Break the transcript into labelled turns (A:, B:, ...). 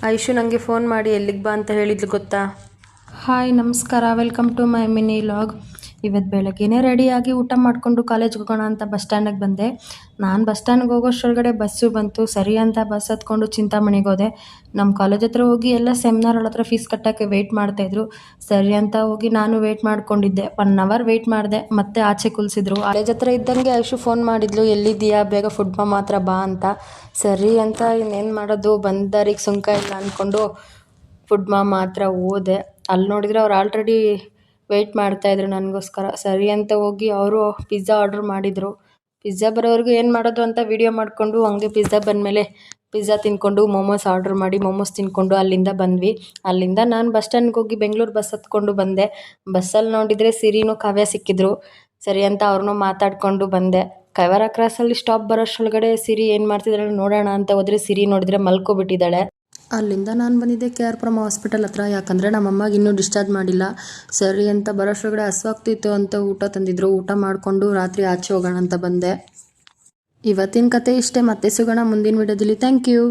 A: ಐಶು ನನಗೆ ಫೋನ್ ಮಾಡಿ ಎಲ್ಲಿಗೆ ಬಾ ಅಂತ ಹೇಳಿದ್ಲು ಗೊತ್ತಾ?
B: ಹಾಯ್ ನಮಸ್ಕಾರ, welcome to my mini vlog. ಇವತ್ತು ಬೆಳಗ್ಗೆನೇ ರೆಡಿಯಾಗಿ ಊಟ ಮಾಡಿಕೊಂಡು ಕಾಲೇಜ್ಗೆ ಹೋಗೋಣ ಅಂತ ಬಸ್ ಸ್ಟ್ಯಾಂಡಿಗೆ ಬಂದೆ. ನಾನು ಬಸ್ ಸ್ಟ್ಯಾಂಡ್ಗೆ ಹೋಗೋಷ್ಟರೊಳಗಡೆ ಬಸ್ಸು ಬಂತು. ಸರಿ ಅಂತ ಬಸ್ ಹತ್ಕೊಂಡು ಚಿಂತಾಮಣಿಗೆ ಹೋದೆ. ನಮ್ಮ ಕಾಲೇಜ್ ಹತ್ರ ಹೋಗಿ ಎಲ್ಲ ಸೆಮಿನಾರ್ ಹತ್ರ ಫೀಸ್ ಕಟ್ಟೋಕ್ಕೆ ವೆಯ್ಟ್ ಮಾಡ್ತಾಯಿದ್ರು. ಸರಿ ಅಂತ ಹೋಗಿ ನಾನು ವೆಯ್ಟ್ ಮಾಡ್ಕೊಂಡಿದ್ದೆ. 1 ಅವರ್ ವೆಯ್ಟ್ ಮಾಡಿದೆ, ಮತ್ತೆ ಆಚೆ ಕುಲ್ಸಿದ್ರು.
A: ಕಾಲೇಜ್ ಹತ್ರ ಇದ್ದಂಗೆ ಐಶು ಫೋನ್ ಮಾಡಿದ್ಲು, ಎಲ್ಲಿದ್ದೀಯಾ, ಬೇಗ ಫುಡ್ ಮಾತ್ರ ಬಾ ಅಂತ. ಸರಿ ಅಂತ ಇನ್ನೇನು ಮಾಡೋದು, ಬಂದರಿಗೆ ಸುಂಕ ಇಲ್ಲ ಅಂದ್ಕೊಂಡು ಫುಡ್ ಮಾತ್ರ ಹೋದೆ. ಅಲ್ಲಿ ನೋಡಿದರೆ ಅವ್ರು ಆಲ್ರೆಡಿ ವೆಯ್ಟ್ ಮಾಡ್ತಾಯಿದ್ರು ನನಗೋಸ್ಕರ. ಸರಿ ಅಂತ ಹೋಗಿ ಅವರು ಪಿಜ್ಜಾ ಆರ್ಡ್ರ್ ಮಾಡಿದರು. ಪಿಜ್ಜಾ ಬರೋವರೆಗೂ ಏನು ಮಾಡೋದು ಅಂತ ವೀಡಿಯೋ ಮಾಡಿಕೊಂಡು ಹಂಗೆ ಪಿಜ್ಜಾ ಬಂದಮೇಲೆ ಪಿಜ್ಜಾ ತಿಂದ್ಕೊಂಡು ಮೋಮೋಸ್ ಆರ್ಡ್ರ್ ಮಾಡಿ ಮೋಮೋಸ್ ತಿಂದ್ಕೊಂಡು ಅಲ್ಲಿಂದ ಬಂದ್ವಿ. ಅಲ್ಲಿಂದ ನಾನು ಬಸ್ ಸ್ಟ್ಯಾಂಡ್ಗೆ ಹೋಗಿ ಬೆಂಗಳೂರು ಬಸ್ ಹತ್ಕೊಂಡು ಬಂದೆ. ಬಸ್ಸಲ್ಲಿ ನೋಡಿದರೆ ಸಿರಿನೂ ಕಾವ್ಯ ಸಿಕ್ಕಿದ್ರು. ಸರಿ ಅಂತ ಅವ್ರನ್ನೂ ಮಾತಾಡಿಕೊಂಡು ಬಂದೆ. ಕೈವಾರ ಕ್ರಾಸಲ್ಲಿ ಸ್ಟಾಪ್ ಬರೋಷ್ಟರೊಳಗಡೆ ಸಿರಿ ಏನು ಮಾಡ್ತಿದ್ದಾಳೆ ನೋಡೋಣ ಅಂತ ಹೋದರೆ ಸಿರಿ ನೋಡಿದರೆ ಮಲ್ಕೊಬಿಟ್ಟಿದ್ದಾಳೆ. ಅಲ್ಲಿಂದ ನಾನು ಬಂದಿದ್ದೆ KR ಪುರಂ ಹಾಸ್ಪಿಟಲ್ ಹತ್ರ, ಯಾಕಂದರೆ ನಮ್ಮಮ್ಮಗೆ ಇನ್ನೂ ಡಿಸ್ಚಾರ್ಜ್ ಮಾಡಿಲ್ಲ. ಸರಿ ಅಂತ ಬರೋಷ್ಟರೊಳಗಡೆ ಹಸುವಾಗ್ತಿತ್ತು ಅಂತ ಊಟ ತಂದಿದ್ರು. ಊಟ ಮಾಡಿಕೊಂಡು ರಾತ್ರಿ ಆಚೆ ಹೋಗೋಣ ಅಂತ ಬಂದೆ. ಇವತ್ತಿನ ಕತೆ ಇಷ್ಟೇ. ಮತ್ತೆ ಸಿಗೋಣ ಮುಂದಿನ ವಿಡಿಯೋದಲ್ಲಿ. Thank you.